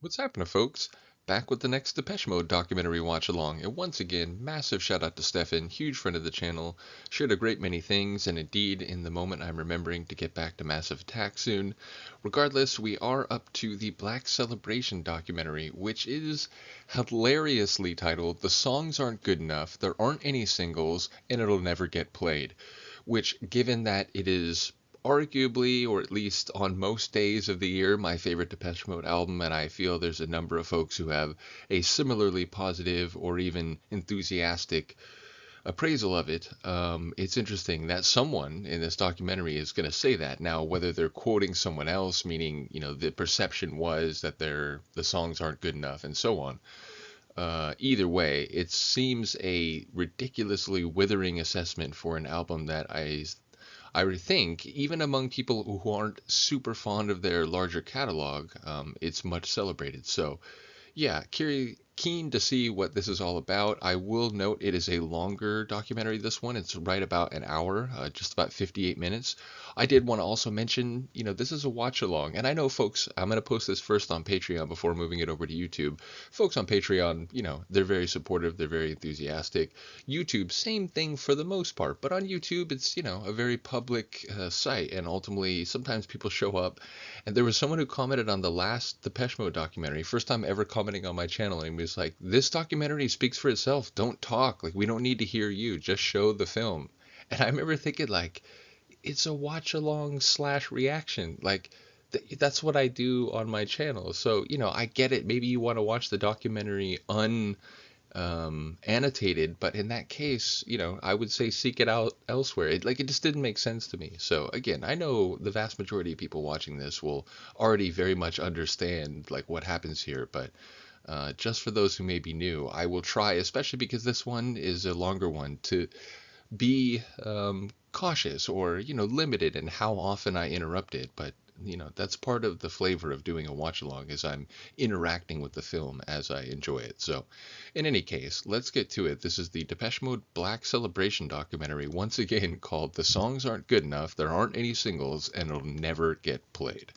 What's happening, folks? Back with the next Depeche Mode documentary watch along. And once again, massive shout out to Stefan, huge friend of the channel. Shared a great many things, and indeed, in the moment, I'm remembering to get back to Massive Attack soon. Regardless, we are up to the Black Celebration documentary, which is hilariously titled The Songs Aren't Good Enough, There Aren't Any Singles, and It'll Never Get Played. Which, given that it is arguably, or at least on most days of the year, my favorite Depeche Mode album, and I feel there's a number of folks who have a similarly positive or even enthusiastic appraisal of it. It's interesting that someone in this documentary is going to say that. Now, whether they're quoting someone else, meaning the perception was that the songs aren't good enough, and so on. Either way, it seems a ridiculously withering assessment for an album that I would think, even among people who aren't super fond of their larger catalog, it's much celebrated. So, yeah, keen to see what this is all about. I will note it is a longer documentary, this one. It's right about an hour, just about 58 minutes. I did want to also mention, this is a watch along. And I know folks, I'm going to post this first on Patreon before moving it over to YouTube. Folks on Patreon, they're very supportive, they're very enthusiastic. YouTube, same thing for the most part. But on YouTube, it's, a very public site. And ultimately, sometimes people show up. And there was someone who commented on the last Depeche Mode documentary, first time ever commenting on my channel, and he was like, "This documentary speaks for itself. Don't talk. Like, we don't need to hear you. Just show the film." And I remember thinking, like, it's a watch along slash reaction. Like, that's what I do on my channel. So, I get it. Maybe you want to watch the documentary annotated, but in that case, I would say seek it out elsewhere. It just didn't make sense to me. So again, I know the vast majority of people watching this will already very much understand like what happens here, but just for those who may be new, I will try, especially because this one is a longer one, to be cautious or limited in how often I interrupt it. But that's part of the flavor of doing a watch along is I'm interacting with the film as I enjoy it. So in any case, let's get to it. This is the Depeche Mode Black Celebration documentary, once again called The Songs Aren't Good Enough, There Aren't Any Singles, and It'll Never Get Played.